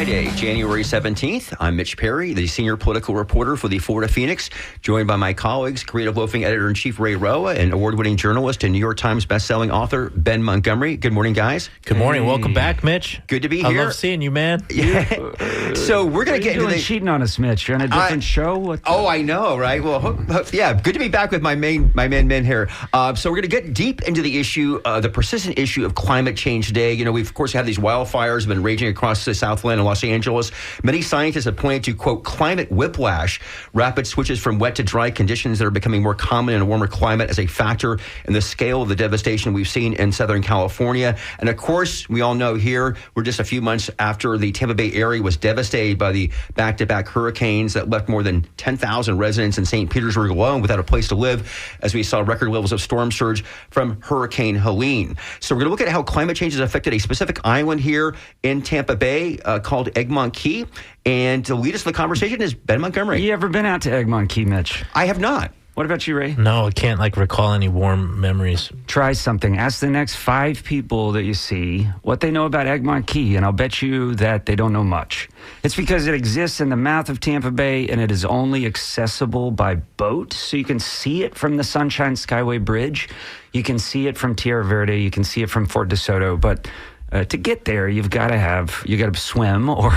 Friday, January 17th. I'm Mitch Perry, the senior political reporter for the Florida Phoenix, joined by my colleagues, creative loafing editor-in-chief Ray Roa and award-winning journalist and New York Times bestselling author Ben Montgomery. Good morning, guys. Good morning. Welcome back, Mitch. Good to be here. I love seeing you, man. Yeah. So we're going to get into the... cheating on us, Mitch. You're on a different show? I know, right? Well, yeah, good to be back with my man here. So we're going to get deep into the issue, the persistent issue of climate change today. You know, we've, of course, had these wildfires have been raging across the Southland and Los Angeles. Many scientists have pointed to, quote, climate whiplash, rapid switches from wet to dry conditions that are becoming more common in a warmer climate as a factor in the scale of the devastation we've seen in Southern California. And of course, we all know here, we're just a few months after the Tampa Bay area was devastated by the back-to-back hurricanes that left more than 10,000 residents in St. Petersburg alone without a place to live, as we saw record levels of storm surge from Hurricane Helene. So we're going to look at how climate change has affected a specific island here in Tampa Bay called Egmont Key. And to lead us to the conversation is Ben Montgomery. You ever been out to Egmont Key, Mitch? I have not. What about you, Ray? No, I can't recall any warm memories. Try something. Ask the next 5 people that you see what they know about Egmont Key, and I'll bet you that they don't know much. It's because it exists in the mouth of Tampa Bay, and it is only accessible by boat, so you can see it from the Sunshine Skyway Bridge. You can see it from Tierra Verde. You can see it from Fort DeSoto, but to get there, you got to swim or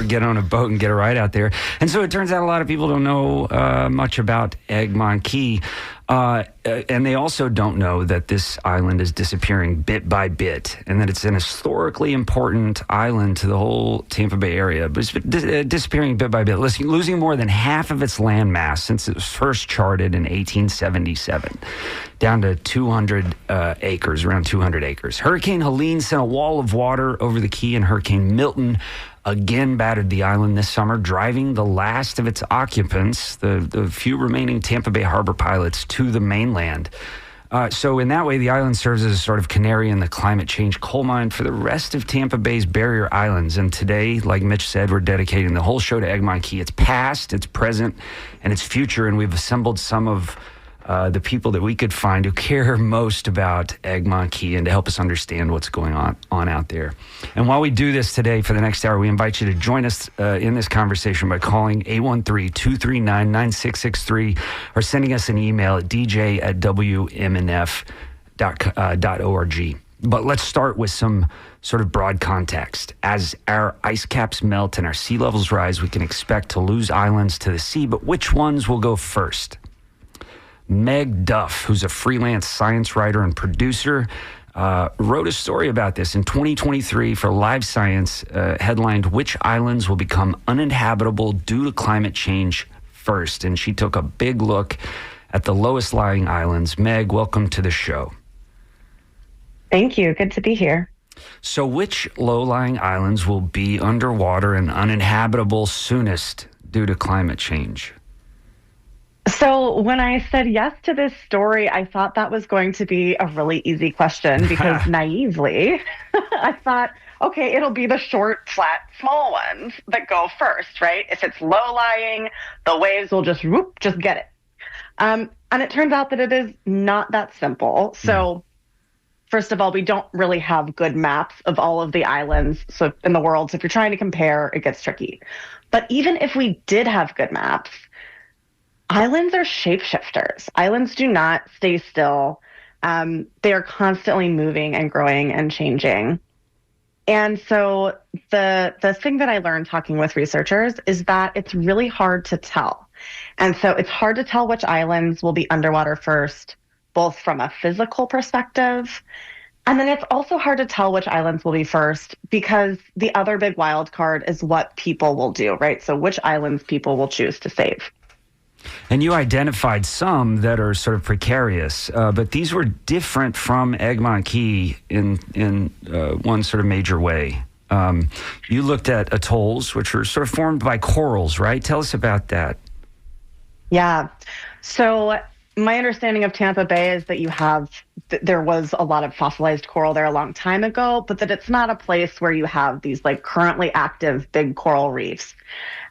get on a boat and get a ride out there. And so it turns out a lot of people don't know much about Egmont Key. And they also don't know that this island is disappearing bit by bit and that it's an historically important island to the whole Tampa Bay area. But it's disappearing bit by bit, losing more than half of its landmass since it was first charted in 1877, down to 200 acres, around 200 acres. Hurricane Helene sent a wall of water over the key, and Hurricane Milton again battered the island this summer, driving the last of its occupants, the few remaining Tampa Bay harbor pilots, to the mainland. So in that way, the island serves as a sort of canary in the climate change coal mine for the rest of Tampa Bay's barrier islands. And today, like Mitch said, we're dedicating the whole show to Egmont Key. Its past, its present, and its future. And we've assembled some of the people that we could find who care most about Egmont Key and to help us understand what's going on out there. And while we do this today for the next hour, we invite you to join us in this conversation by calling 813-239-9663 or sending us an email at dj@wmnf.org. But let's start with some sort of broad context. As our ice caps melt and our sea levels rise, we can expect to lose islands to the sea, but which ones will go first? Meg Duff, who's a freelance science writer and producer, wrote a story about this in 2023 for Live Science, headlined, "Which Islands Will Become Uninhabitable Due to Climate Change First?" And she took a big look at the lowest lying islands. Meg, welcome to the show. Thank you. Good to be here. So which low-lying islands will be underwater and uninhabitable soonest due to climate change? So when I said yes to this story, I thought that was going to be a really easy question because naively, I thought, okay, it'll be the short, flat, small ones that go first, right? If it's low-lying, the waves will just get it. And it turns out that it is not that simple. So first of all, we don't really have good maps of all of the islands in the world. So if you're trying to compare, it gets tricky. But even if we did have good maps, islands are shapeshifters. Islands do not stay still. They are constantly moving and growing and changing. And so the thing that I learned talking with researchers is that it's really hard to tell. And so it's hard to tell which islands will be underwater first, both from a physical perspective. And then it's also hard to tell which islands will be first because the other big wild card is what people will do, right? So which islands people will choose to save. And you identified some that are sort of precarious, but these were different from Egmont Key in one sort of major way. You looked at atolls, which were sort of formed by corals, right? Tell us about that. Yeah. So my understanding of Tampa Bay is that there was a lot of fossilized coral there a long time ago, but that it's not a place where you have these currently active big coral reefs.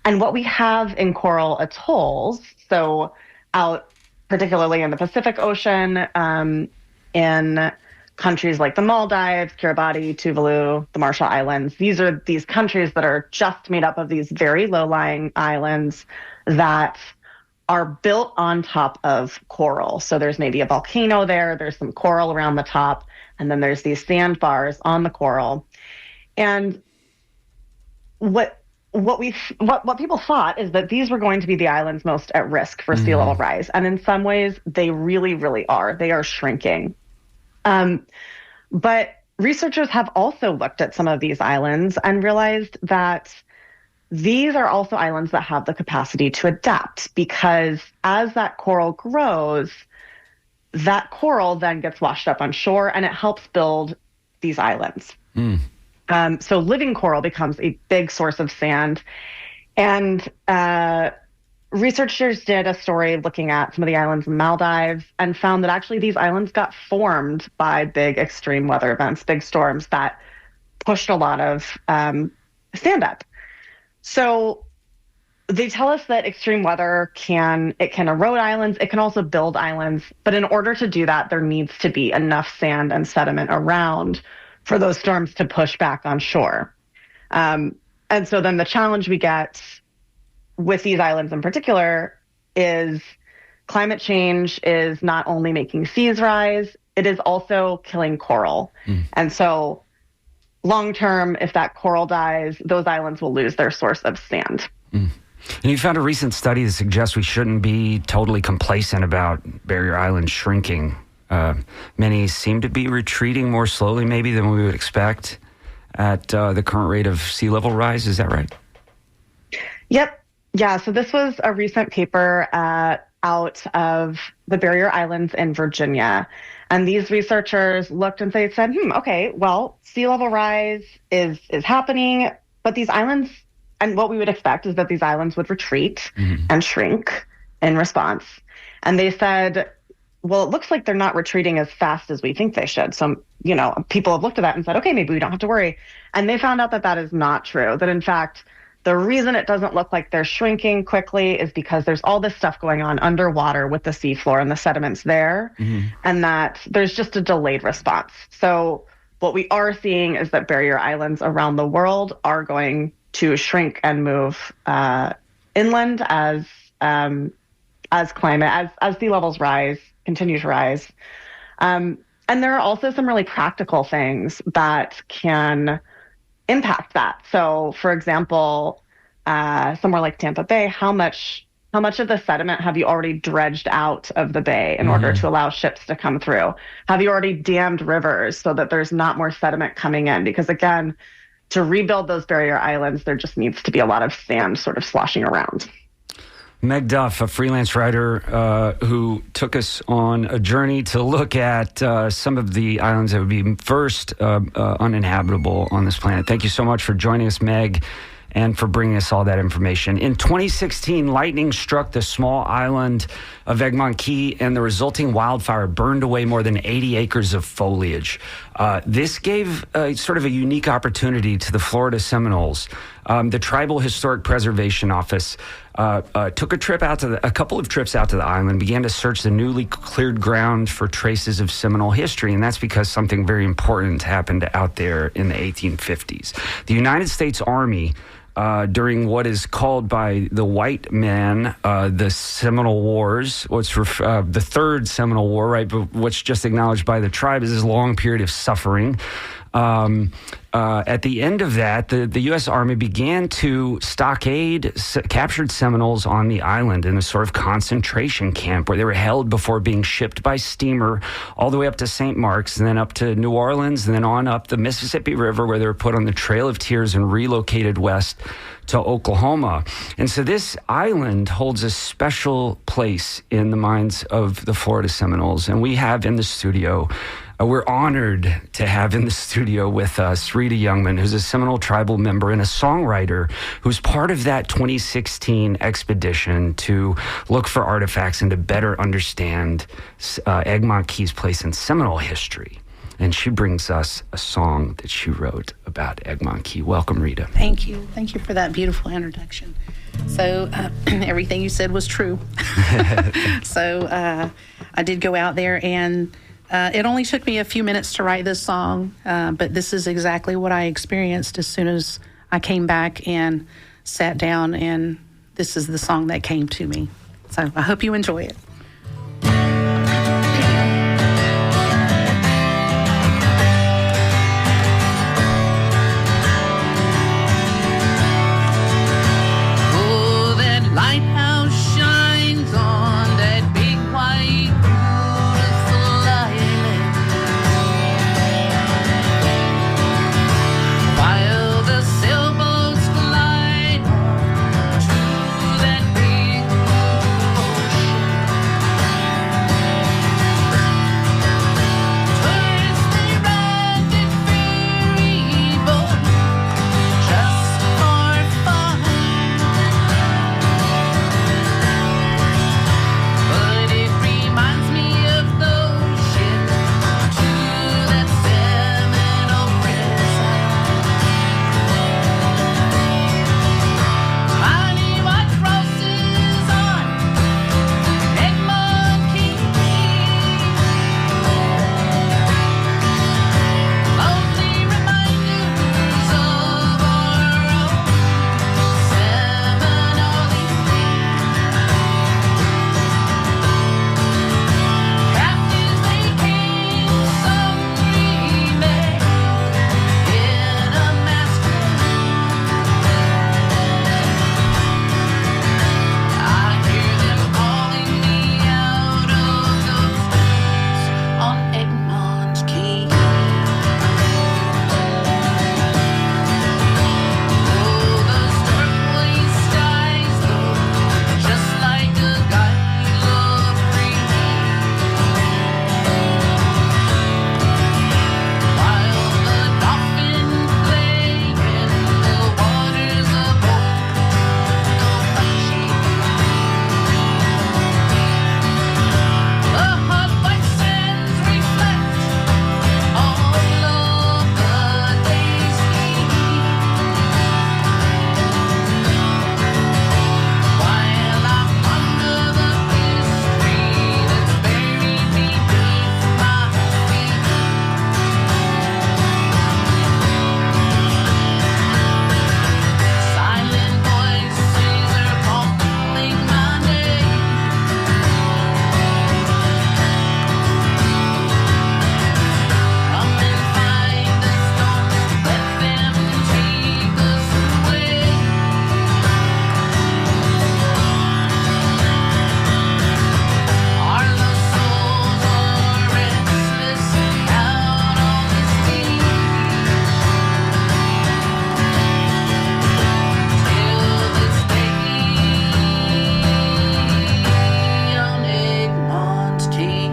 And what we have in coral atolls, so out particularly in the Pacific Ocean, in countries like the Maldives, Kiribati, Tuvalu, the Marshall Islands. These are these countries that are just made up of these very low-lying islands that are built on top of coral. So there's maybe a volcano there, there's some coral around the top, and then there's these sandbars on the coral. And what people thought is that these were going to be the islands most at risk for sea level rise. And in some ways, they really, really are. They are shrinking. But researchers have also looked at some of these islands and realized that these are also islands that have the capacity to adapt, because as that coral grows, that coral then gets washed up on shore and it helps build these islands. So living coral becomes a big source of sand. And researchers did a story looking at some of the islands in Maldives and found that actually these islands got formed by big extreme weather events, big storms that pushed a lot of sand up. So they tell us that extreme weather can erode islands. It can also build islands. But in order to do that, there needs to be enough sand and sediment around for those storms to push back on shore. And so then the challenge we get with these islands in particular is climate change is not only making seas rise, it is also killing coral. And so long term, if that coral dies, those islands will lose their source of sand. And you found a recent study that suggests we shouldn't be totally complacent about Barrier Island shrinking. Many seem to be retreating more slowly maybe than we would expect at the current rate of sea level rise. Is that right? Yep. Yeah. So this was a recent paper out of the Barrier Islands in Virginia. And these researchers looked and said, okay, well, sea level rise is happening, but these islands, and what we would expect is that these islands would retreat and shrink in response. And they said, well, it looks like they're not retreating as fast as we think they should. So, people have looked at that and said, okay, maybe we don't have to worry. And they found out that that is not true, that in fact, the reason it doesn't look like they're shrinking quickly is because there's all this stuff going on underwater with the seafloor and the sediments there, and that there's just a delayed response. So what we are seeing is that barrier islands around the world are going to shrink and move inland as climate, as sea levels continue to rise. And there are also some really practical things that can impact that. So, for example, somewhere like Tampa Bay, how much of the sediment have you already dredged out of the bay in order to allow ships to come through? Have you already dammed rivers so that there's not more sediment coming in? Because again, to rebuild those barrier islands, there just needs to be a lot of sand sort of sloshing around. Meg Duff, a freelance writer who took us on a journey to look at some of the islands that would be first uninhabitable on this planet. Thank you so much for joining us, Meg, and for bringing us all that information. In 2016, lightning struck the small island of Egmont Key, and the resulting wildfire burned away more than 80 acres of foliage. This gave sort of a unique opportunity to the Florida Seminoles. The Tribal Historic Preservation Office took a couple of trips out to the island, began to search the newly cleared ground for traces of Seminole history, and that's because something very important happened out there in the 1850s. The United States Army, during what is called by the white man the Seminole Wars, the Third Seminole War, right? But what's just acknowledged by the tribe is this long period of suffering. At the end of that, the U.S. Army began to stockade captured Seminoles on the island in a sort of concentration camp where they were held before being shipped by steamer all the way up to St. Mark's and then up to New Orleans and then on up the Mississippi River where they were put on the Trail of Tears and relocated west to Oklahoma. And so this island holds a special place in the minds of the Florida Seminoles. And we have in the studio, we're honored to have in the studio with us Rita Youngman, who's a Seminole tribal member and a songwriter who's part of that 2016 expedition to look for artifacts and to better understand Egmont Key's place in Seminole history. And she brings us a song that she wrote about Egmont Key. Welcome, Rita. Thank you. Thank you for that beautiful introduction. So everything you said was true. So I did go out there and It only took me a few minutes to write this song, but this is exactly what I experienced as soon as I came back and sat down, and this is the song that came to me. So I hope you enjoy it. Oh, that lighthouse shines on that big white beautiful island, while the sailboats glide on to that big ocean. Tourists, they ride that ferry boat just for fun. But it reminds me of the ocean, to that Seminole prison. Tiny white crosses on Egmont Key, lonely reminders of our own Seminole. Captives, they came some dreaming in a masquerade. I hear them calling me out of those woods on Egmont Key. Oh, those turquoise skies look just like a gale of green, while the dolphin play in the waters of Okoboji. The hot white sands reflect all of the day's heat, while I ponder the history that's buried beneath my feet. Silent voices are calling my name. Come and find us, don't let them take us away. Our lost souls are restless out on this beach, till this day on Egmont Key.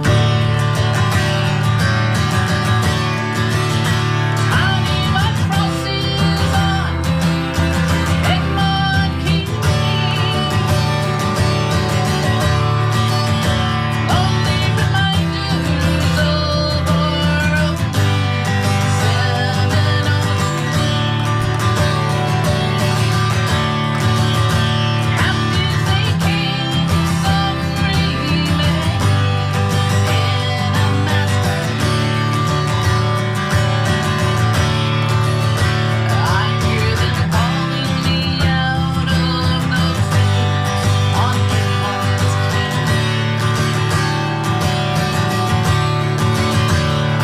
Tiny white crosses on Egmont Key, lonely reminders of our own Seminole. Captives, they came some dreaming in a masquerade. I hear them calling me out of those woods on Egmont Key. I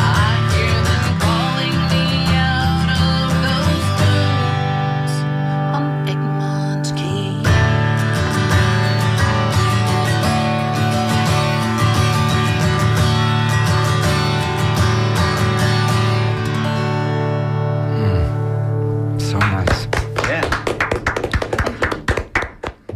hear them calling me out of those woods on Egmont Key. So nice. Yeah.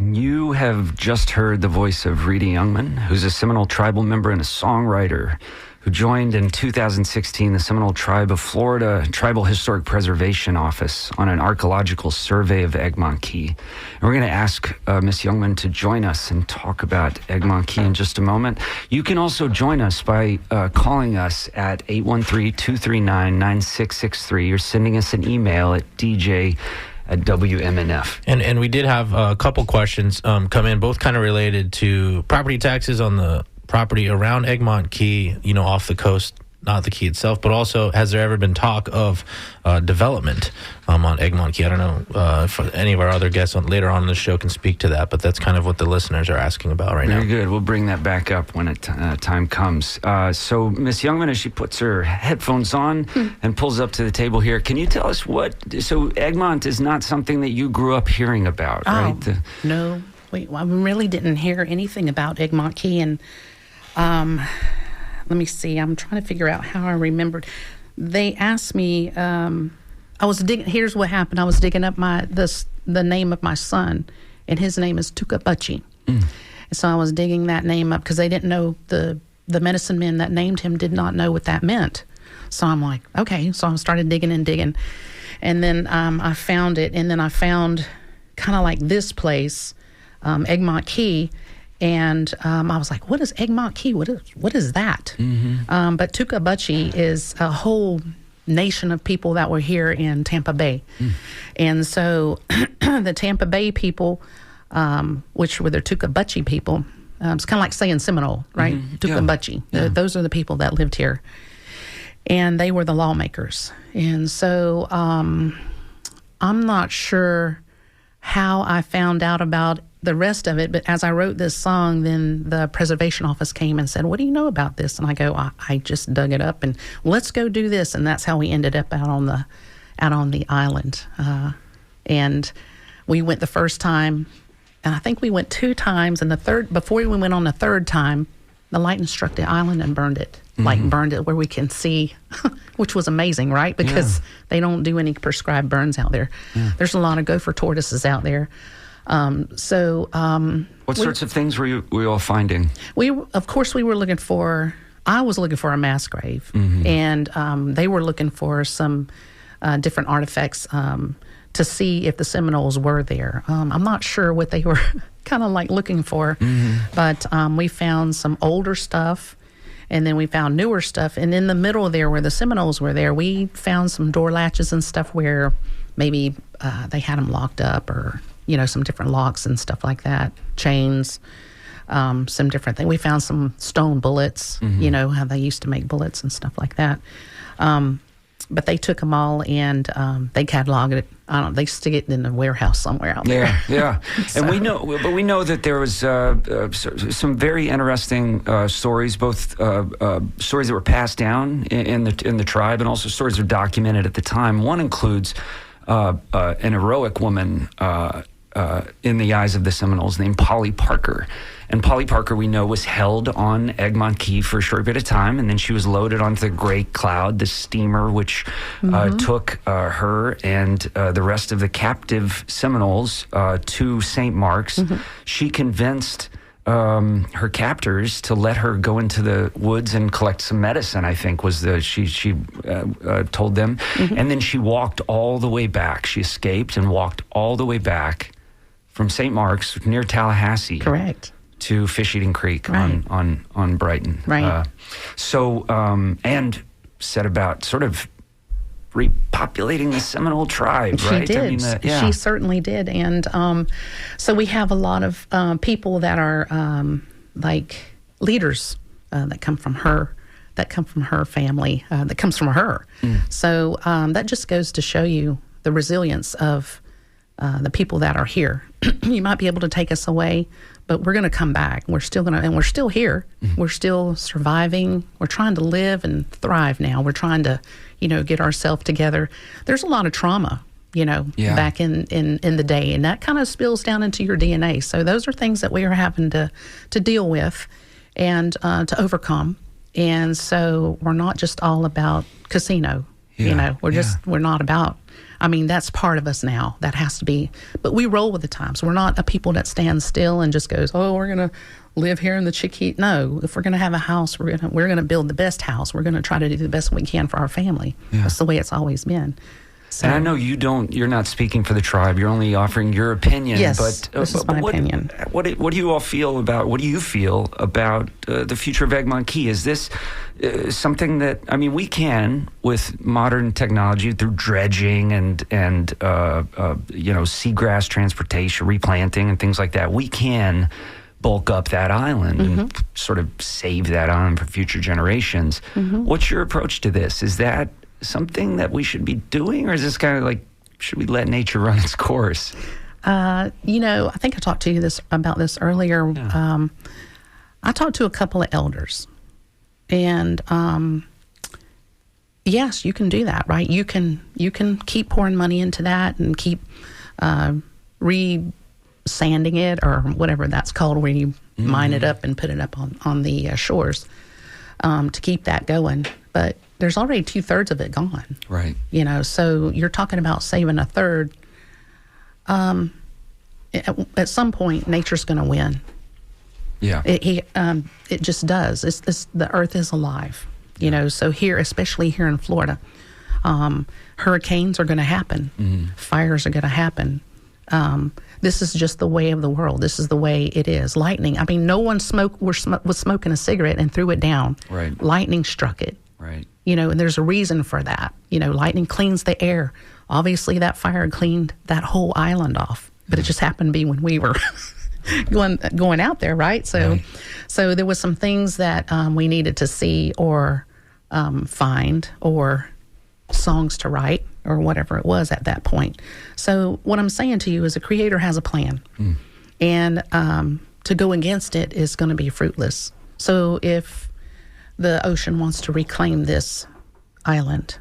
You have just heard the voice of Rita Youngman, who's a Seminole tribal member and a songwriter who joined in 2016 the Seminole Tribe of Florida Tribal Historic Preservation Office on an archaeological survey of Egmont Key. And we're going to ask Miss Youngman to join us and talk about Egmont Key in just a moment. You can also join us by calling us at 813-239-9663 or sending us an email at dj@WMNF. And we did have a couple questions come in, both kind of related to property taxes on the property around Egmont Key, off the coast, not the key itself, but also has there ever been talk of development on Egmont Key? I don't know if any of our other guests later on in the show can speak to that, but that's kind of what the listeners are asking about right now. Very good. We'll bring that back up when time comes. So Miss Youngman, as she puts her headphones on and pulls up to the table here, can you tell us so Egmont is not something that you grew up hearing about, right? No. I really didn't hear anything about Egmont Key, and let me see. I'm trying to figure out how I remembered. They asked me. I was digging. Here's what happened. I was digging up the name of my son, and his name is Tukabuchi. And so I was digging that name up because they didn't know the medicine men that named him did not know what that meant. So I'm like, okay. So I started digging, and then I found it, and then I found kind of like this place, Egmont Key. And I was like, what is Egmont Key? What is that? But Tukabuchi is a whole nation of people that were here in Tampa Bay. And so the Tampa Bay people, which were the Tukabuchi people, it's kind of like saying Seminole, right? Tukabuchi. Yeah. Those are the people that lived here. And they were the lawmakers. And so I'm not sure how I found out about the rest of it, but as I wrote this song, then the preservation office came and said, what do you know about this? And I go, I just dug it up and let's go do this. And that's how we ended up out on the island. And we went the first time, and I think we went 2 times, and before we went on the third time, the lightning struck the island and burned it. Burned it where we can see, which was amazing, right? Because they don't do any prescribed burns out there. There's a lot of gopher tortoises out there. What sorts of things were you all finding? Of course, we were looking for. I was looking for a mass grave, and they were looking for some different artifacts to see if the Seminoles were there. I'm not sure what they were kind of like looking for, but we found some older stuff. And then we found newer stuff. And in the middle there where the Seminoles were there, we found some door latches and stuff where maybe they had them locked up, or, some different locks and stuff like that. Chains, some different things. We found some stone bullets, how they used to make bullets and stuff like that. But they took them all and they cataloged it. They stick it in a warehouse somewhere out there. Yeah. So. And we know that there was some very interesting stories, both stories that were passed down in the tribe, and also stories that were documented at the time. One includes an heroic woman in the eyes of the Seminoles named Polly Parker. And Polly Parker, we know, was held on Egmont Key for a short bit of time, and then she was loaded onto the Great Cloud, the steamer which took her and the rest of the captive Seminoles to St. Mark's. She convinced her captors to let her go into the woods and collect some medicine, I think she told them. And then she walked all the way back. She escaped and walked all the way back from St. Mark's near Tallahassee. Correct. To Fish Eating Creek on Brighton. Right. And set about sort of repopulating the Seminole tribe, right? She did. She certainly did. And so we have a lot of people that are like leaders that come from her, family, that comes from her. So that just goes to show you the resilience of the people that are here. You might be able to take us away, but we're going to come back. We're still here. We're still surviving. We're trying to live and thrive now. We're trying to, get ourselves together. There's a lot of trauma, back in the day, and that kind of spills down into your DNA. So those are things that we are having to deal with and to overcome. And so we're not just all about casino. We're not about. That's part of us now. That has to be. But we roll with the times. We're not a people that stands still and just goes, oh, we're going to live here in the Chiquita. No, if we're going to have a house, we're going to build the best house. We're going to try to do the best we can for our family. That's the way it's always been. So, and I know you're not speaking for the tribe. You're only offering your opinion. Yes, but, this is my opinion. What do you all feel about, what do you feel about the future of Egmont Key? Is this something that, we can, with modern technology, through dredging and seagrass transportation, replanting and things like that, we can bulk up that island and sort of save that island for future generations. What's your approach to this? Is that something that we should be doing, or is this kind of like, should we let nature run its course? I think I talked to you about this earlier. Yeah. I talked to a couple of elders, and yes, you can do that, right? You can keep pouring money into that and keep re-sanding it, or whatever that's called, where you mine it up and put it up on the shores to keep that going. But there's already 2/3 of it gone. Right. So you're talking about saving a third. At some point, nature's going to win. Yeah. It just does. The earth is alive, So here, especially here in Florida, hurricanes are going to happen. Fires are going to happen. This is just the way of the world. This is the way it is. Lightning. I mean, no one was smoking a cigarette and threw it down. Right. Lightning struck it. Right. And there's a reason for that. Lightning cleans the air. Obviously, that fire cleaned that whole island off, but it just happened to be when we were going out there, right? So there was some things that we needed to see or find, or songs to write, or whatever it was at that point. So what I'm saying to you is, a creator has a plan, and to go against it is going to be fruitless. So if the ocean wants to reclaim this island,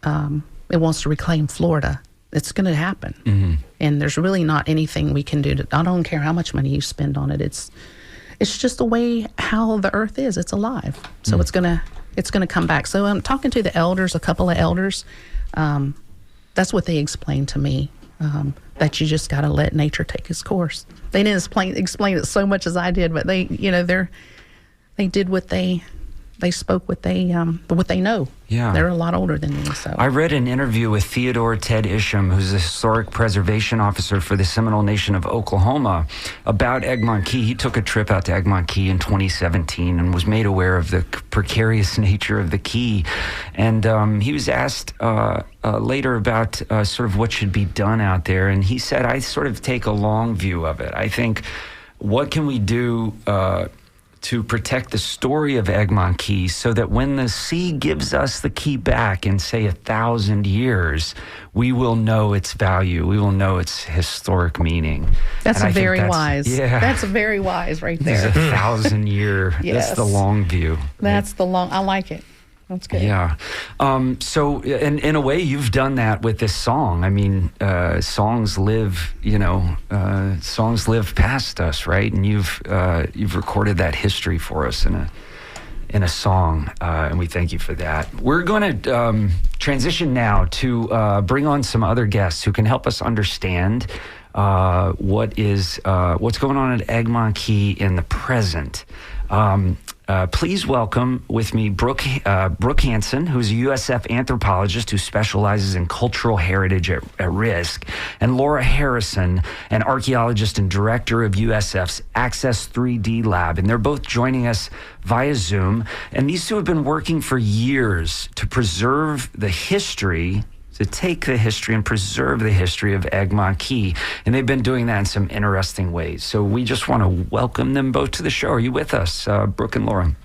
it wants to reclaim Florida, it's going to happen. And there's really not anything we can do I don't care how much money you spend on it. It's just the way how the earth is. It's alive. So it's going to come back. So I'm talking to the elders, a couple of elders. That's what they explained to me, that you just got to let nature take its course. They didn't explain it so much as I did, but they did what they spoke what they know. Yeah. They're a lot older than me. So I read an interview with Theodore Ted Isham, who's the historic preservation officer for the Seminole Nation of Oklahoma, about Egmont Key. He took a trip out to Egmont Key in 2017 and was made aware of the precarious nature of the key. And he was asked later about sort of what should be done out there. And he said, I sort of take a long view of it. I think, what can we do to protect the story of Egmont Key, so that when the sea gives us the key back in, say, 1,000 years, we will know its value. We will know its historic meaning. That's very wise. Yeah. That's very wise right there. It's 1,000-year. Yes. That's the long view. That's the long. I like it. That's good. Yeah. So in a way, you've done that with this song. I mean, songs live past us, right? And you've recorded that history for us in a song, and we thank you for that. We're going to transition now to bring on some other guests who can help us understand what's going on at Egmont Key in the present. Please welcome with me Brooke Hansen, who's a USF anthropologist who specializes in cultural heritage at risk, and Laura Harrison, an archaeologist and director of USF's Access 3D Lab. And they're both joining us via Zoom. And these two have been working for years to preserve the history, to take the history and preserve the history of Egmont Key. And they've been doing that in some interesting ways. So we just want to welcome them both to the show. Are you with us, Brooke and Laura?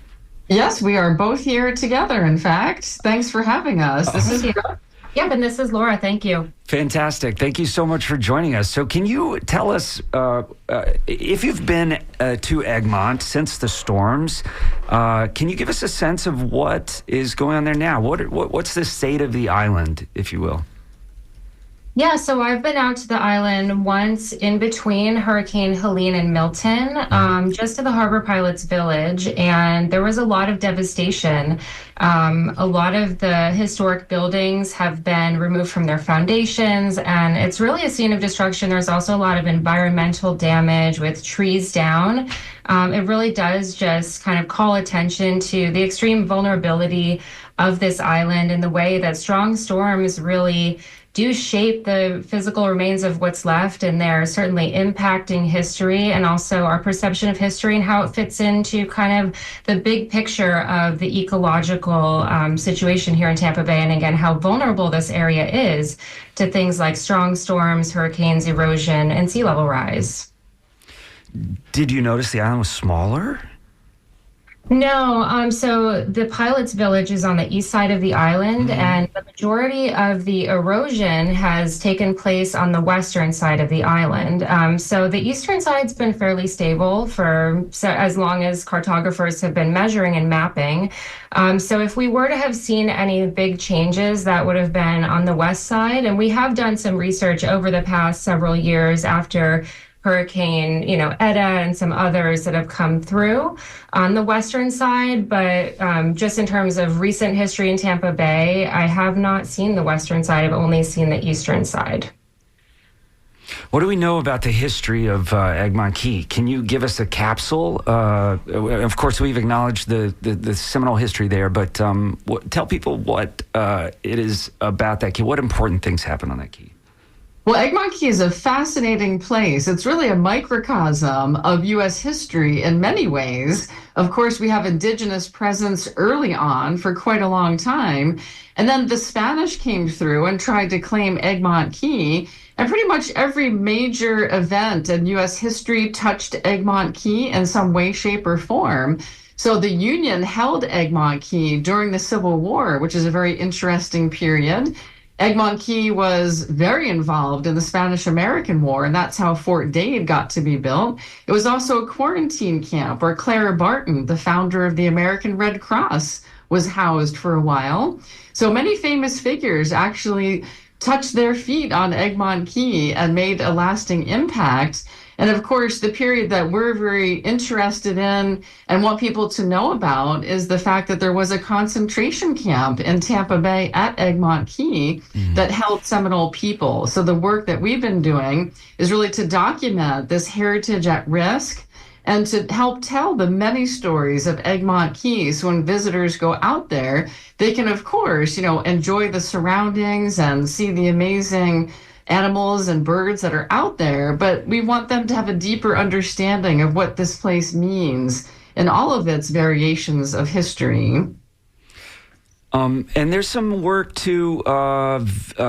Yes, we are both here together, in fact. Thanks for having us. This is Yep, and this is Laura. Thank you. Fantastic. Thank you so much for joining us. So can you tell us, if you've been to Egmont since the storms, can you give us a sense of what is going on there now? What's the state of the island, if you will? Yeah, so I've been out to the island once in between Hurricane Helene and Milton, just to the Harbor Pilots Village, and there was a lot of devastation. A lot of the historic buildings have been removed from their foundations, and it's really a scene of destruction. There's also a lot of environmental damage with trees down. It really does just kind of call attention to the extreme vulnerability of this island and the way that strong storms really do shape the physical remains of what's left, and they're certainly impacting history and also our perception of history and how it fits into kind of the big picture of the ecological situation here in Tampa Bay, and again, how vulnerable this area is to things like strong storms, hurricanes, erosion, and sea level rise. Did you notice the island was smaller? No, so the pilot's village is on the east side of the island, and the majority of the erosion has taken place on the western side of the island. So the eastern side's been fairly stable for as long as cartographers have been measuring and mapping. So if we were to have seen any big changes, that would have been on the west side. And we have done some research over the past several years after Hurricane, Eta and some others that have come through on the western side. But just in terms of recent history in Tampa Bay, I have not seen the western side. I've only seen the eastern side. What do we know about the history of Egmont Key? Can you give us a capsule? Of course, we've acknowledged the seminal history there, but tell people what it is about that key. What important things happen on that key? Well, Egmont Key is a fascinating place. It's really a microcosm of U.S. history in many ways. Of course, we have indigenous presence early on for quite a long time. And then the Spanish came through and tried to claim Egmont Key. And pretty much every major event in U.S. history touched Egmont Key in some way, shape, or form. So the Union held Egmont Key during the Civil War, which is a very interesting period. Egmont Key was very involved in the Spanish-American War, and that's how Fort Dade got to be built. It was also a quarantine camp where Clara Barton, the founder of the American Red Cross, was housed for a while. So many famous figures actually touched their feet on Egmont Key and made a lasting impact. And of course, the period that we're very interested in and want people to know about is the fact that there was a concentration camp in Tampa Bay at Egmont Key that held Seminole people. So the work that we've been doing is really to document this heritage at risk and to help tell the many stories of Egmont Key. So when visitors go out there, they can, of course, enjoy the surroundings and see the amazing animals and birds that are out there, but we want them to have a deeper understanding of what this place means in all of its variations of history. And there's some work to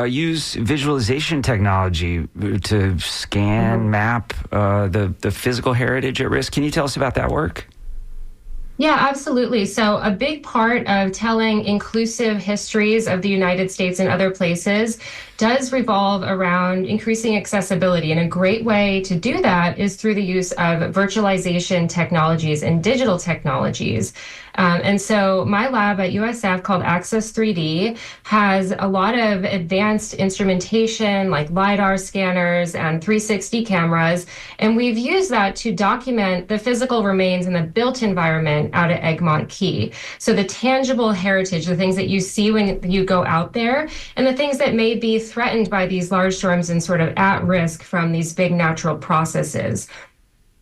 use visualization technology to scan, map the physical heritage at risk. Can you tell us about that work? Yeah, absolutely. So a big part of telling inclusive histories of the United States and other places does revolve around increasing accessibility. And a great way to do that is through the use of virtualization technologies and digital technologies. And so my lab at USF called Access 3D has a lot of advanced instrumentation like LiDAR scanners and 360 cameras. And we've used that to document the physical remains in the built environment out at Egmont Key. So the tangible heritage, the things that you see when you go out there, and the things that may be threatened by these large storms and sort of at risk from these big natural processes.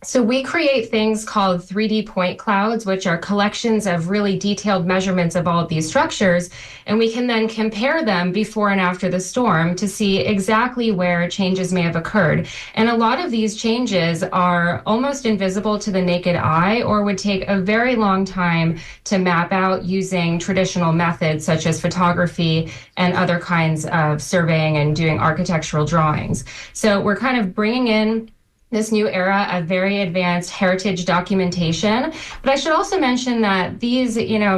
So we create things called 3D point clouds, which are collections of really detailed measurements of all of these structures. And we can then compare them before and after the storm to see exactly where changes may have occurred. And a lot of these changes are almost invisible to the naked eye or would take a very long time to map out using traditional methods such as photography and other kinds of surveying and doing architectural drawings. So we're kind of bringing in this new era of very advanced heritage documentation. But I should also mention that these,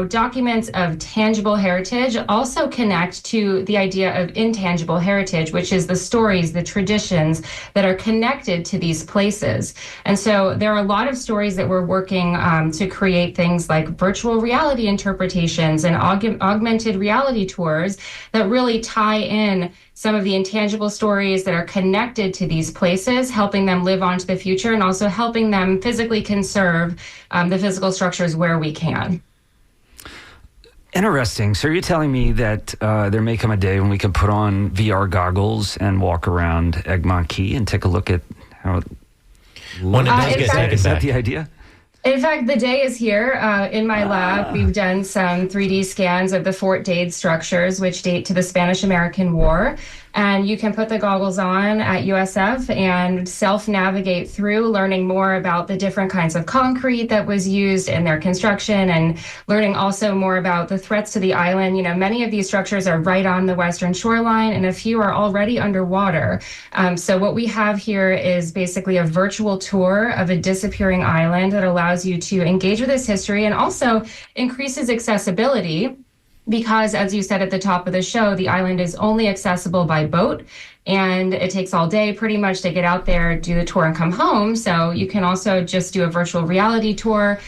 documents of tangible heritage also connect to the idea of intangible heritage, which is the stories, the traditions that are connected to these places. And so there are a lot of stories that we're working to create things like virtual reality interpretations and augmented reality tours that really tie in some of the intangible stories that are connected to these places, helping them live on to the future and also helping them physically conserve the physical structures where we can. Interesting. So you're telling me that there may come a day when we can put on VR goggles and walk around Egmont Key and take a look at how it When it does get taken Is that back. the idea? In fact, the day is here. In my lab, we've done some 3D scans of the Fort Dade structures, which date to the Spanish-American War. And you can put the goggles on at USF and self-navigate through, learning more about the different kinds of concrete that was used in their construction, and learning also more about the threats to the island. You know, many of these structures are right on the western shoreline, and a few are already underwater. So what we have here is basically a virtual tour of a disappearing island that allows you to engage with this history and also increases accessibility. Because, as you said at the top of the show, the island is only accessible by boat, and it takes all day pretty much to get out there, do the tour, and come home. So you can also just do a virtual reality tour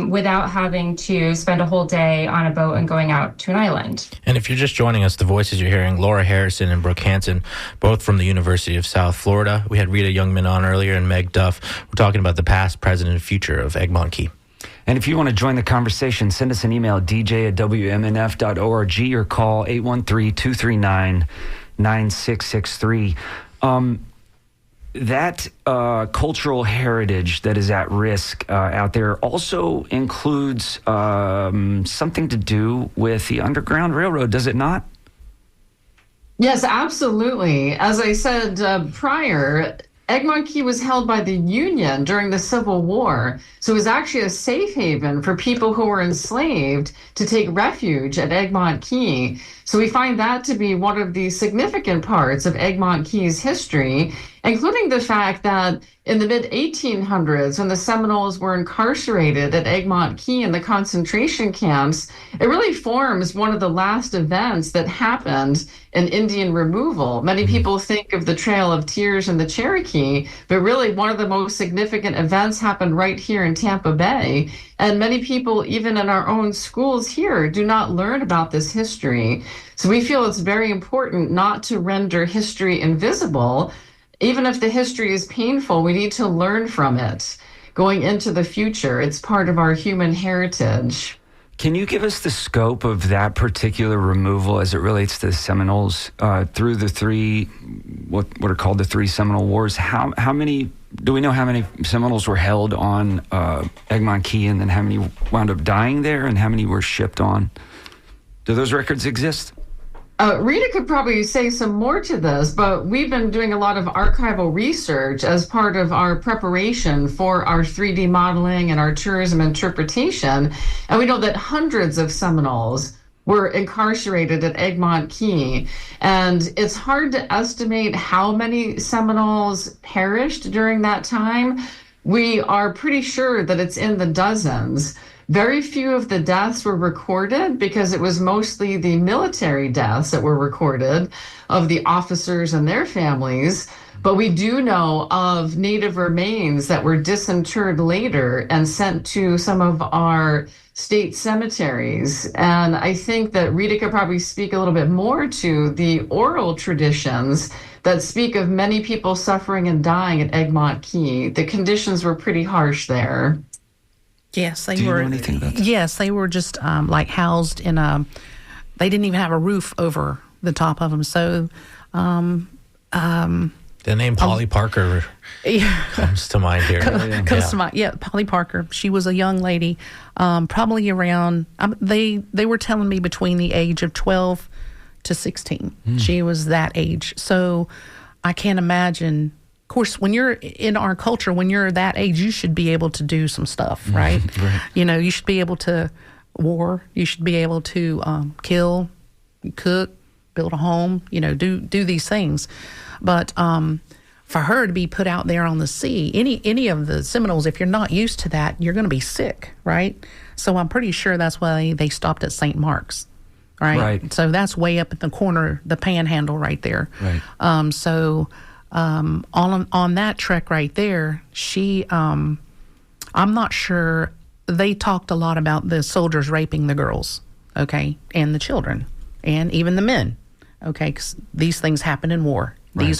without having to spend a whole day on a boat and going out to an island. And if you're just joining us, the voices you're hearing, Laura Harrison and Brooke Hansen, both from the University of South Florida. We had Rita Youngman on earlier and Meg Duff. We're talking about the past, present, and future of Egmont Key. And if you want to join the conversation, send us an email, dj@wmnf.org, or call 813-239-9663. That cultural heritage that is at risk out there also includes something to do with the Underground Railroad, does it not? Yes, absolutely. As I said prior, Egmont Key was held by the Union during the Civil War, so it was actually a safe haven for people who were enslaved to take refuge at Egmont Key. So we find that to be one of the significant parts of Egmont Key's history, including the fact that in the mid-1800s, when the Seminoles were incarcerated at Egmont Key in the concentration camps, it really forms one of the last events that happened in Indian removal. Many people think of the Trail of Tears and the Cherokee, but really one of the most significant events happened right here in Tampa Bay. And many people, even in our own schools here, do not learn about this history. So we feel it's very important not to render history invisible. Even if the history is painful, we need to learn from it going into the future. It's part of our human heritage. Can you give us the scope of that particular removal as it relates to the Seminoles through the three, what are called the three Seminole Wars? How many, do we know how many Seminoles were held on Egmont Key, and then how many wound up dying there, and how many were shipped on? Do those records exist? Rita could probably say some more to this, but we've been doing a lot of archival research as part of our preparation for our 3D modeling and our tourism interpretation. And we know that hundreds of Seminoles were incarcerated at Egmont Key. And it's hard to estimate how many Seminoles perished during that time. We are pretty sure that it's in the dozens. Very few of the deaths were recorded because it was mostly the military deaths that were recorded of the officers and their families. But we do know of Native remains that were disinterred later and sent to some of our state cemeteries. And I think that Rita could probably speak a little bit more to the oral traditions that speak of many people suffering and dying at Egmont Key. The conditions were pretty harsh there. Yes, they Do you were. know anything about that? Yes, they were just like housed in a. They didn't even have a roof over the top of them. So, The name Polly Parker comes to mind here. comes to mind. Yeah, Polly Parker. She was a young lady, probably around. They were telling me between the age of 12 to 16. She was that age. So, I can't imagine. Of course, when you're in our culture, when you're that age, you should be able to do some stuff, right? Right. You know, you should be able to war. You should be able to kill, cook, build a home. You know, do these things. But for her to be put out there on the sea, any of the Seminoles, if you're not used to that, you're going to be sick, right? So I'm pretty sure that's why they stopped at St. Mark's, right? Right. So that's way up in the corner, the Panhandle, right there. Right. On that trek right there, I'm not sure, they talked a lot about the soldiers raping the girls, okay, and the children, and even the men, okay, 'cause these things happen in war. Right.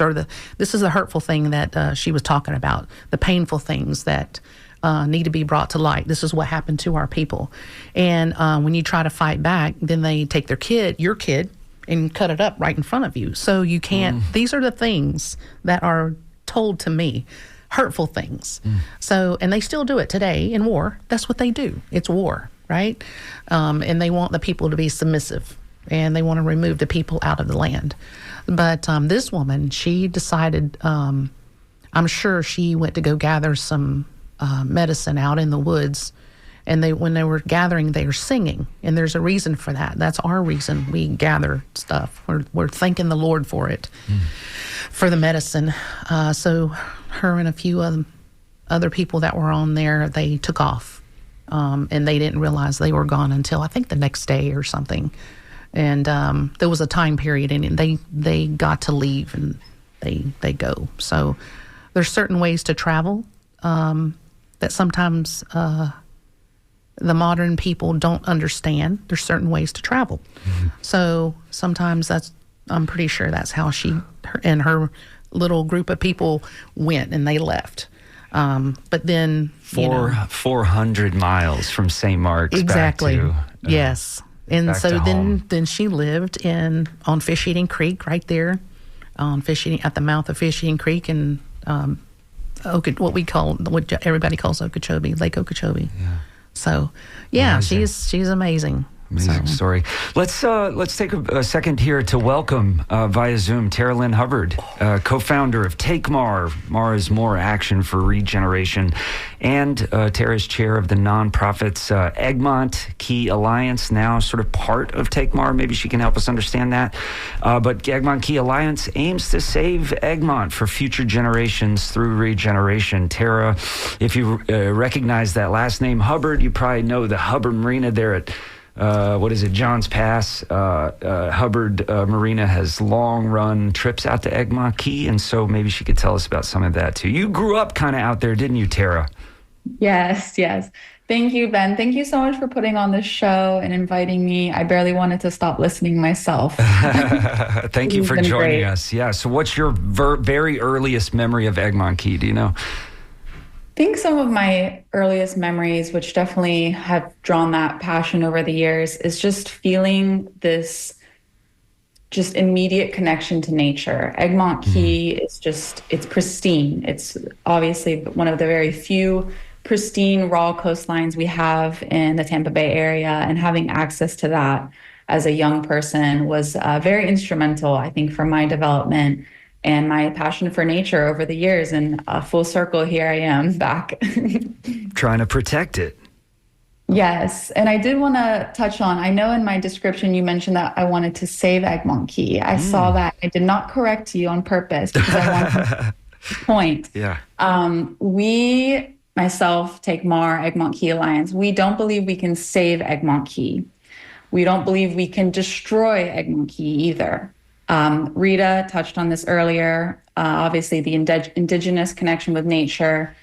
This is the hurtful thing that she was talking about, the painful things that need to be brought to light. This is what happened to our people. And when you try to fight back, then they take your kid, and cut it up right in front of you. So you can't, these are the things that are told to me, hurtful things. So, and they still do it today in war. That's what they do. It's war, right? And they want the people to be submissive. and they want to remove the people out of the land. But this woman, she decided, I'm sure she went to go gather some medicine out in the woods. And when they were gathering, they were singing. And there's a reason for that. That's our reason we gather stuff. We're thanking the Lord for it, for the medicine. So her and a few other people that were on there, they took off. And they didn't realize they were gone until I think the next day or something. And there was a time period, and they got to leave, and they go. So there's certain ways to travel that sometimes the modern people don't understand. There's certain ways to travel. So sometimes I'm pretty sure that's how her little group of people went, and they left. But then 400 miles from St. Mark's. Exactly. Back to, yes. And so then she lived on Fish Eating Creek right there, at the mouth of Fish Eating Creek, and what everybody calls Okeechobee, Lake Okeechobee. Yeah. So, she's amazing. Amazing story. Let's take a second here to welcome via Zoom Tara Lynn Hubbard, co-founder of Take Mar. Mar is more action for regeneration, and Tara's chair of the nonprofit's Egmont Key Alliance, now sort of part of Take Mar. Maybe she can help us understand that. But Egmont Key Alliance aims to save Egmont for future generations through regeneration. Tara, if you recognize that last name, Hubbard, you probably know the Hubbard Marina there at Johns Pass. Hubbard Marina has long run trips out to Egmont Key, and so maybe she could tell us about some of that too. You grew up kind of out there, didn't you, Tara? Yes. Thank you, Ben. Thank you so much for putting on this show and inviting me. I barely wanted to stop listening myself. Thank you for joining us. Yeah. So what's your very earliest memory of Egmont Key? Do you know? I think some of my earliest memories, which definitely have drawn that passion over the years, is just feeling this just immediate connection to nature. Egmont Key is it's pristine. It's obviously one of the very few pristine raw coastlines we have in the Tampa Bay area, and having access to that as a young person was very instrumental, I think, for my development and my passion for nature over the years. And full circle, here I am back. Trying to protect it. Yes. And I did want to touch on, I know in my description you mentioned that I wanted to save Egmont Key. I saw that. I did not correct you on purpose because I wanted to point. Yeah. We, myself, Take Mar, Egmont Key Alliance, we don't believe we can save Egmont Key. We don't believe we can destroy Egmont Key either. Rita touched on this earlier. Obviously, the indigenous connection with nature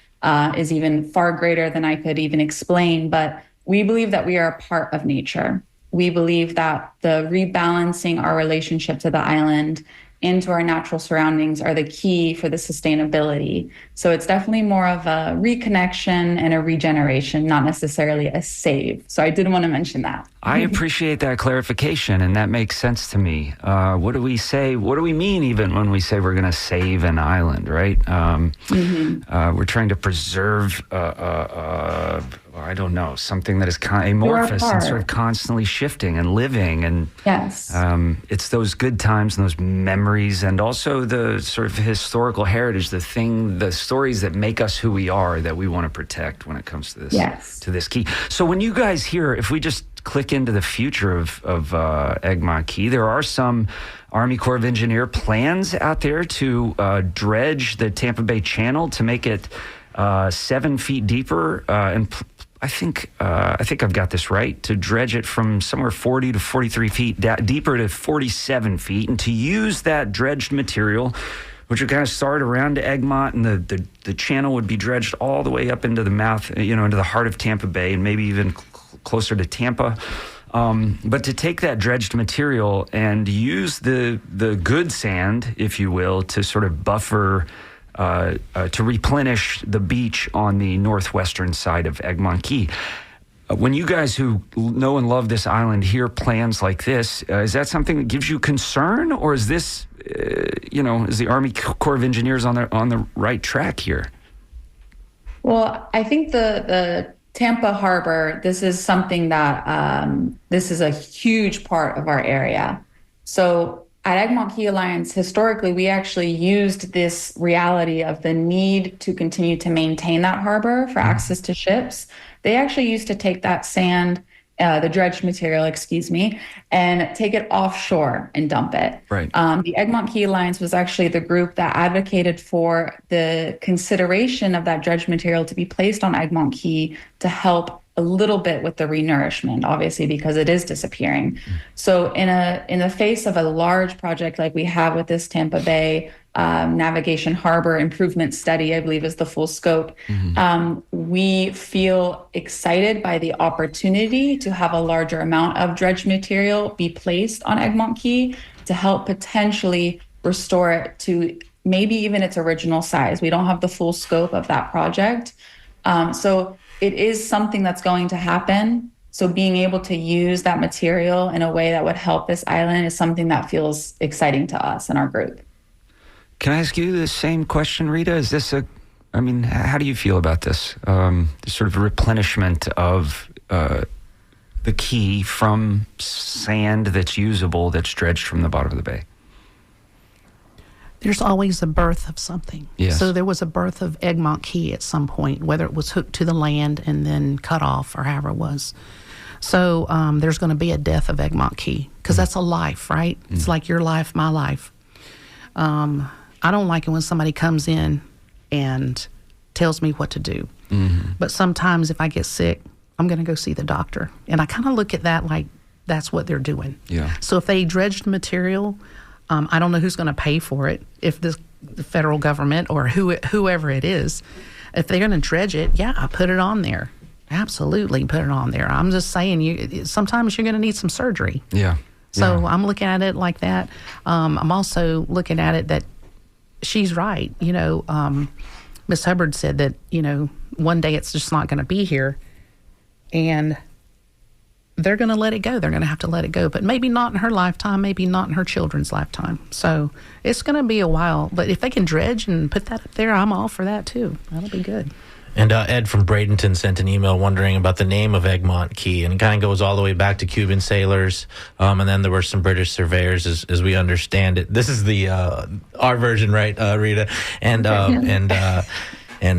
is even far greater than I could even explain, but we believe that we are a part of nature. We believe that the rebalancing our relationship to the island into our natural surroundings are the key for the sustainability. So it's definitely more of a reconnection and a regeneration, not necessarily a save. So I did want to mention that. I appreciate that clarification, and that makes sense to me. What do we say? What do we mean even when we say we're going to save an island, right? We're trying to preserve, I don't know, something that is amorphous and sort of constantly shifting and living. And yes, it's those good times and those memories, and also the sort of historical heritage, the stories that make us who we are, that we want to protect when it comes to this, to this key. So when you guys hear, if we just click into the future of Egmont Key, there are some Army Corps of Engineer plans out there to dredge the Tampa Bay Channel to make it 7 feet deeper, and I think I've got this right, to dredge it from somewhere 40 to 43 feet deeper to 47 feet, and to use that dredged material, which would kind of start around Egmont, and the channel would be dredged all the way up into the mouth, into the heart of Tampa Bay, and maybe even closer to Tampa. But to take that dredged material and use the good sand, if you will, to sort of buffer, to replenish the beach on the northwestern side of Egmont Key. When you guys who know and love this island hear plans like this, is that something that gives you concern, or is this, is the Army Corps of Engineers on the right track here? Well, I think the Tampa Harbor, this is something that this is a huge part of our area. So at Egmont Key Alliance, historically, we actually used this reality of the need to continue to maintain that harbor for access to ships. They actually used to take that sand, the dredged material, and take it offshore and dump it. Right. The Egmont Key Alliance was actually the group that advocated for the consideration of that dredged material to be placed on Egmont Key to help a little bit with the renourishment, obviously, because it is disappearing. So in the face of a large project like we have with this Tampa Bay Navigation Harbor Improvement Study, I believe is the full scope, we feel excited by the opportunity to have a larger amount of dredged material be placed on Egmont Key to help potentially restore it to maybe even its original size. We don't have the full scope of that project. So it is something that's going to happen. So being able to use that material in a way that would help this island is something that feels exciting to us and our group. Can I ask you the same question, Rita? Is this how do you feel about this? The sort of replenishment of the key from sand that's usable, that's dredged from the bottom of the bay? There's always a birth of something. Yes. So there was a birth of Egmont Key at some point, whether it was hooked to the land and then cut off or however it was. So there's going to be a death of Egmont Key because that's a life, right? It's like your life, my life. I don't like it when somebody comes in and tells me what to do. But sometimes if I get sick, I'm going to go see the doctor. And I kind of look at that like that's what they're doing. Yeah. So if they dredged material, I don't know who's going to pay for it, if the federal government or whoever it is. If they're going to dredge it, yeah, put it on there. Absolutely put it on there. I'm just saying, sometimes you're going to need some surgery. Yeah. So I'm looking at it like that. I'm also looking at it that she's right. Miss Hubbard said that, one day it's just not going to be here. And they're going to let it go. They're going to have to let it go. But maybe not in her lifetime, maybe not in her children's lifetime. So it's going to be a while. But if they can dredge and put that up there, I'm all for that too. That'll be good. And Ed from Bradenton sent an email wondering about the name of Egmont Key, and it kind of goes all the way back to Cuban sailors, and then there were some British surveyors, as we understand it. This is the our version, right, Rita? And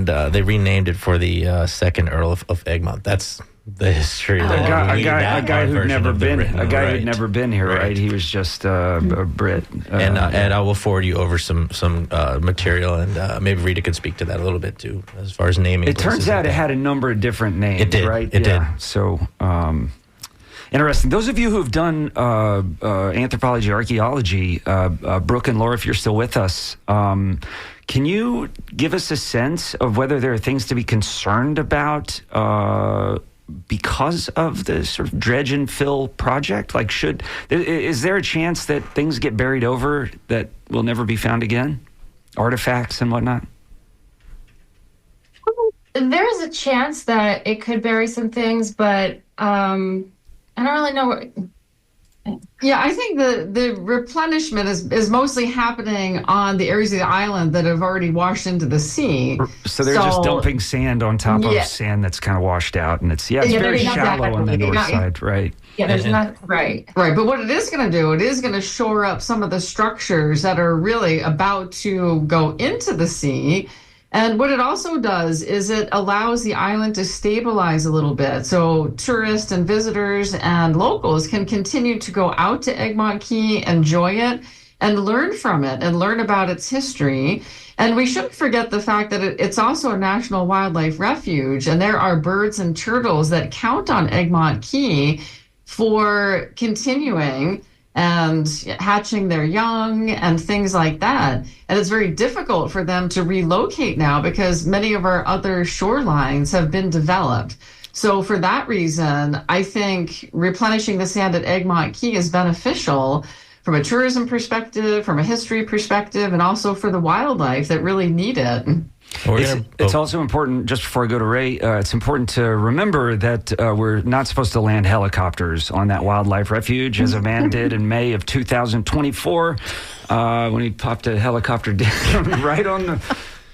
they renamed it for the second Earl of Egmont. That's the history. A guy who'd never been here, right? He was just a Brit. And Ed, I will forward you over some material, and maybe Rita could speak to that a little bit too, as far as naming. It turns out it had a number of different names. It did, right? It did. So interesting. Those of you who've done anthropology, archaeology, Brooke and Laura, if you're still with us. Can you give us a sense of whether there are things to be concerned about because of the sort of dredge and fill project? Like, is there a chance that things get buried over that will never be found again? Artifacts and whatnot? There is a chance that it could bury some things, but I don't really know. Yeah, I think the replenishment is mostly happening on the areas of the island that have already washed into the sea. So they're just dumping sand on top of sand that's kind of washed out, and it's very shallow on the north side, right? Yeah, there's not right. But what it is going to do, it is going to shore up some of the structures that are really about to go into the sea. And what it also does is it allows the island to stabilize a little bit. So tourists and visitors and locals can continue to go out to Egmont Key, enjoy it, and learn from it and learn about its history. And we shouldn't forget the fact that it's also a national wildlife refuge. And there are birds and turtles that count on Egmont Key for continuing and hatching their young and things like that. And it's very difficult for them to relocate now because many of our other shorelines have been developed. So for that reason, I think replenishing the sand at Egmont Key is beneficial from a tourism perspective, from a history perspective, and also for the wildlife that really need it. It's also important, just before I go to Ray, it's important to remember that we're not supposed to land helicopters on that wildlife refuge, as a man did in May of 2024 when he popped a helicopter down right on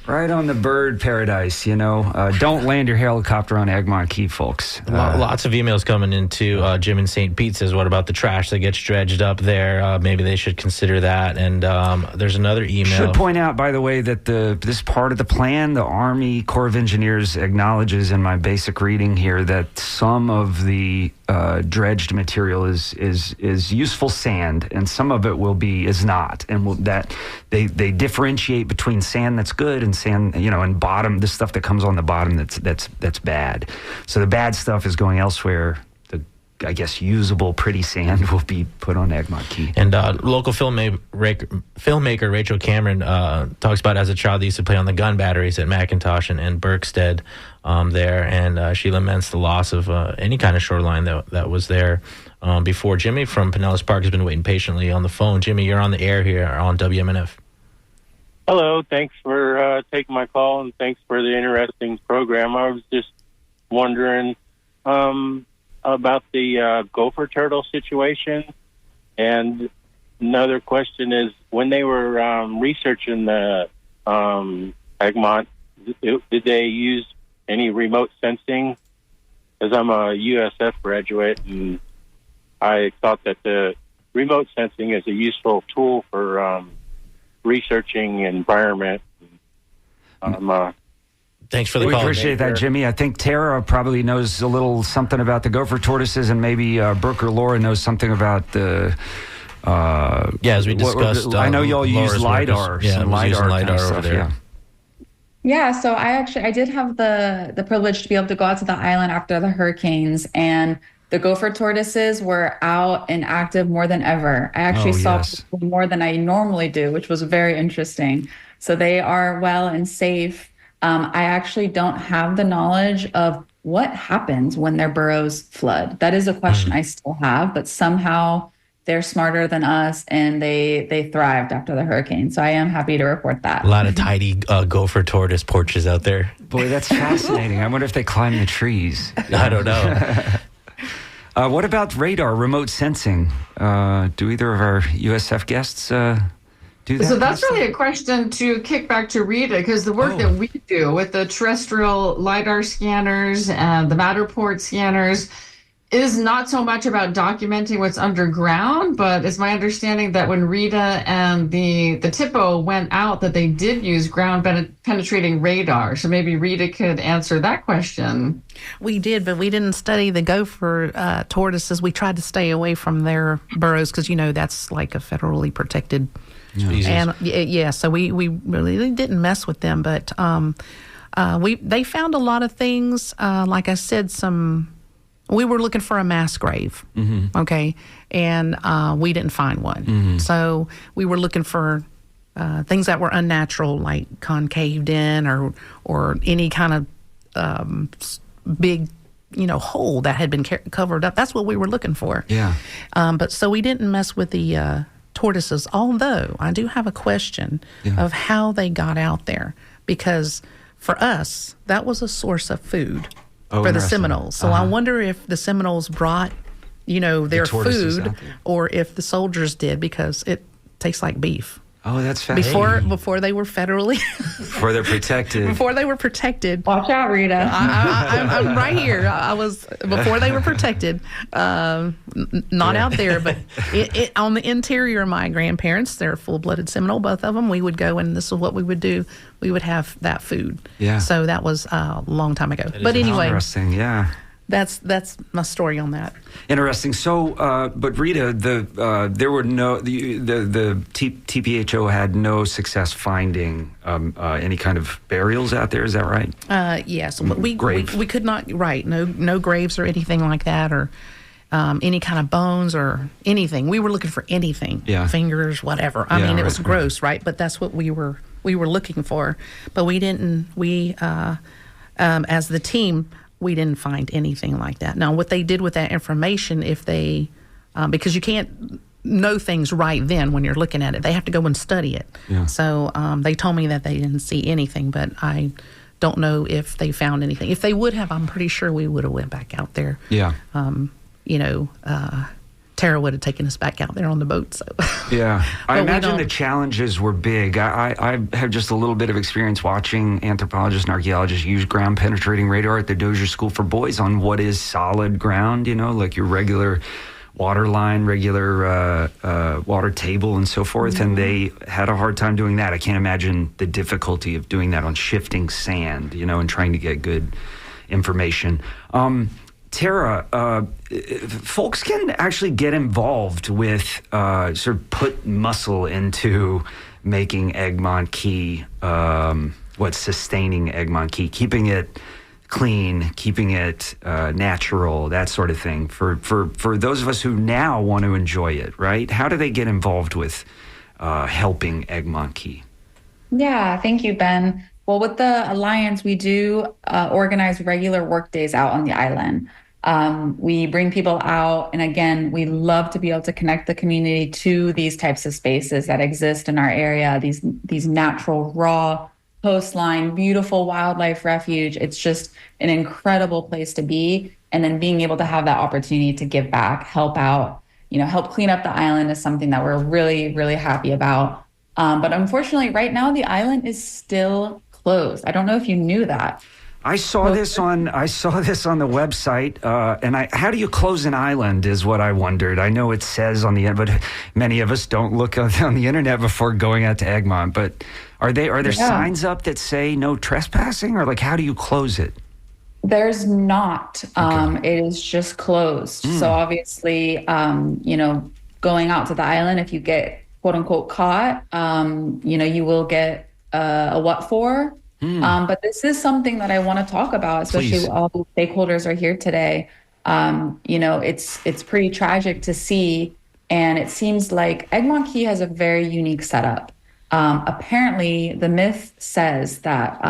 Right on the bird paradise, Don't land your helicopter on Egmont Key, folks. Lots of emails coming into Jim in St. Pete says, what about the trash that gets dredged up there? Maybe they should consider that. And there's another email. Should point out, by the way, that this part of the plan, the Army Corps of Engineers acknowledges in my basic reading here that some of the dredged material is useful sand, and some of it is not, and that they differentiate between sand that's good and sand, and bottom, the stuff that comes on the bottom that's bad. So the bad stuff is going elsewhere. The, I guess, usable, pretty sand will be put on Egmont Key. And local filmmaker Rachel Cameron talks about, as a child, they used to play on the gun batteries at McIntosh and Berkstead there, and she laments the loss of any kind of shoreline that was there before. Jimmy from Pinellas Park has been waiting patiently on the phone. Jimmy, you're on the air here on WMNF. Hello, thanks for taking my call, and thanks for the interesting program. I was just wondering about the gopher turtle situation, and another question is, when they were researching the Egmont, did they use any remote sensing? Because I'm a USF graduate, and I thought that the remote sensing is a useful tool for researching environment. Thanks for the We call. appreciate that, Jimmy. I think Tara probably knows a little something about the gopher tortoises, and maybe Brooke or Laura knows something about the... as we discussed, I know y'all use Laura's LiDAR. work is- some LiDAR, using kind of LiDAR over stuff, there. yeah. Yeah, so I did have the privilege to be able to go out to the island after the hurricanes, and the gopher tortoises were out and active more than ever. I actually saw people more than I normally do, which was very interesting. So they are well and safe. I actually don't have the knowledge of what happens when their burrows flood. That is a question I still have, but somehow they're smarter than us, and they thrived after the hurricane. So I am happy to report that. A lot of tidy gopher tortoise porches out there. Boy, that's fascinating. I wonder if they climb the trees. I don't know. What about radar, remote sensing? Do either of our USF guests do that? So that's really a question to kick back to Rita, because the work that we do with the terrestrial LiDAR scanners and the Matterport scanners is not so much about documenting what's underground, but it's my understanding that when Rita and the TIPO went out, that they did use ground penetrating radar. So maybe Rita could answer that question. We did, but we didn't study the gopher tortoises. We tried to stay away from their burrows because, that's like a federally protected. Jesus. And so we really didn't mess with them, but they found a lot of things. Like I said, we were looking for a mass grave, okay, and we didn't find one. So we were looking for things that were unnatural, like concaved in or any kind of big, hole that had been covered up. That's what we were looking for. Yeah. But so we didn't mess with the tortoises, although I do have a question of how they got out there, because for us, that was a source of food. For the Seminoles. So I wonder if the Seminoles brought, their food, or if the soldiers did, because it tastes like beef. Oh, that's fascinating. Before they were federally. Before they're protected. Before they were protected. Watch out, Rita. I'm right here. I was, before they were protected, not out there, but it on the interior of my grandparents, they're full-blooded Seminole, both of them. We would go, and this is what we would do. We would have that food. Yeah. So that was a long time ago. But anyway. Interesting, yeah. That's my story on that. Interesting. So, but Rita, there were the TPHO had no success finding any kind of burials out there. Is that right? Yes. We could not. Right. No graves or anything like that, or any kind of bones or anything. We were looking for anything. Yeah. Fingers, whatever. I mean, it was gross, right? But that's what we were looking for. But we didn't. As the team, we didn't find anything like that. Now, what they did with that information, if they, because you can't know things right then when you're looking at it, they have to go and study it. Yeah. So they told me that they didn't see anything, but I don't know if they found anything. If they would have, I'm pretty sure we would have went back out there. Yeah. Tara would have taken us back out there on the boat. So Yeah. I But we imagine don't- the challenges were big. I have just a little bit of experience watching anthropologists and archaeologists use ground penetrating radar at the Dozier School for Boys on what is solid ground, like your regular water line, regular water table and so forth. And they had a hard time doing that. I can't imagine the difficulty of doing that on shifting sand, and trying to get good information. Tara, folks can actually get involved with sort of put muscle into making Egmont Key, sustaining Egmont Key, keeping it clean, keeping it natural, that sort of thing. For those of us who now want to enjoy it, right? How do they get involved with helping Egmont Key? Yeah, thank you, Ben. Well, with the Alliance, we do organize regular work days out on the island. We bring people out, and again, we love to be able to connect the community to these types of spaces that exist in our area, these natural, raw coastline, beautiful wildlife refuge. It's just an incredible place to be. And then being able to have that opportunity to give back, help out, help clean up the island is something that we're really, really happy about. But unfortunately, right now, the island is still closed. I don't know if you knew that. I saw this on the website, and how do you close an island is what I wondered. I know it says on the end, but many of us don't look on the internet before going out to Egmont. But are there signs up that say no trespassing, or how do you close it? There's not. It is just closed. So obviously, going out to the island, if you get quote unquote caught, you will get a what for. But this is something that I want to talk about, especially all the stakeholders are here today. It's pretty tragic to see, and it seems like Egmont Key has a very unique setup. Apparently, the myth says that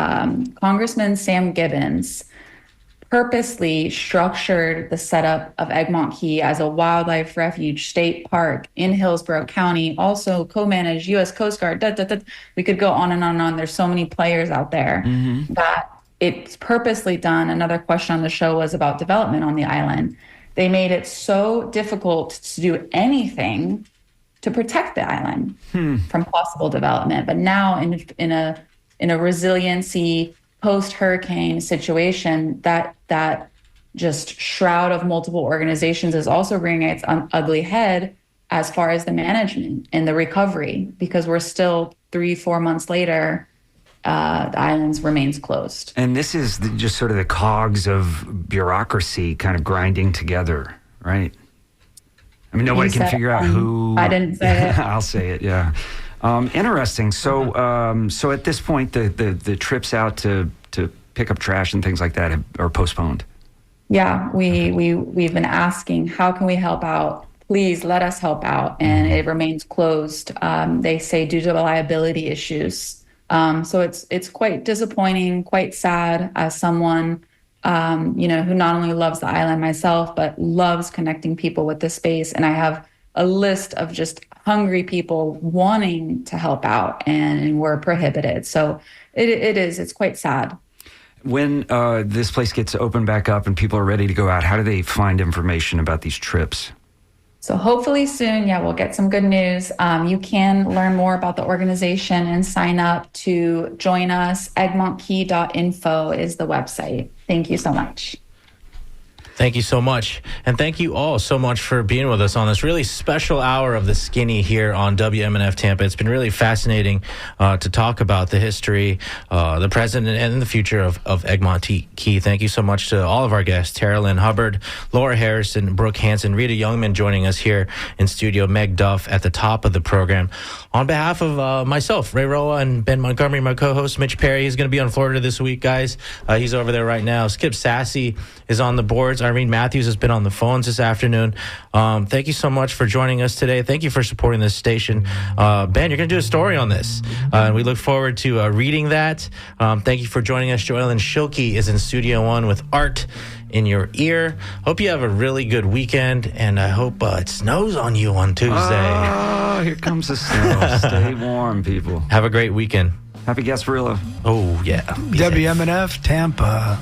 Congressman Sam Gibbons purposely structured the setup of Egmont Key as a wildlife refuge state park in Hillsborough County, also co-managed U.S. Coast Guard. We could go on and on and on. There's so many players out there that it's purposely done. Another question on the show was about development on the island. They made it so difficult to do anything to protect the island from possible development. But now in a resiliency post-hurricane situation, that just shroud of multiple organizations is also rearing its ugly head as far as the management and the recovery, because we're still 3-4 months later, the island remains closed. And this is just sort of the cogs of bureaucracy kind of grinding together, right? I mean, nobody can figure out who. I didn't say it. I'll say it, yeah. Interesting. So, so at this point, the trips out to pick up trash and things like that are postponed. Yeah, we've been asking, how can we help out? Please let us help out, and it remains closed. They say due to liability issues. So it's quite disappointing, quite sad as someone who not only loves the island myself, but loves connecting people with the space. And I have a list of just hungry people wanting to help out, and we're prohibited. So it's quite sad. When this place gets opened back up and people are ready to go out, how do they find information about these trips? So hopefully soon, we'll get some good news. You can learn more about the organization and sign up to join us. EgmontKey.info is the website. Thank you so much. Thank you so much. And thank you all so much for being with us on this really special hour of The Skinny here on WMNF Tampa. It's been really fascinating to talk about the history, the present, and the future of Egmont Key. Thank you so much to all of our guests, Tara Lynn Hubbard, Laura Harrison, Brooke Hansen, Rita Youngman joining us here in studio, Meg Duff at the top of the program. On behalf of myself, Ray Roa, and Ben Montgomery, my co-host, Mitch Perry, is going to be on Florida this week, guys. He's over there right now. Skip Sassy is on the boards. Irene Matthews has been on the phones this afternoon. Thank you so much for joining us today. Thank you for supporting this station. Ben, you're going to do a story on this, and we look forward to reading that. Thank you for joining us. Joellen Schilke is in Studio One with Art in Your Ear. Hope you have a really good weekend, and I hope it snows on you on Tuesday. Oh, here comes the snow. Stay warm, people. Have a great weekend. Happy Gasparilla. Oh, yeah. WMNF Tampa.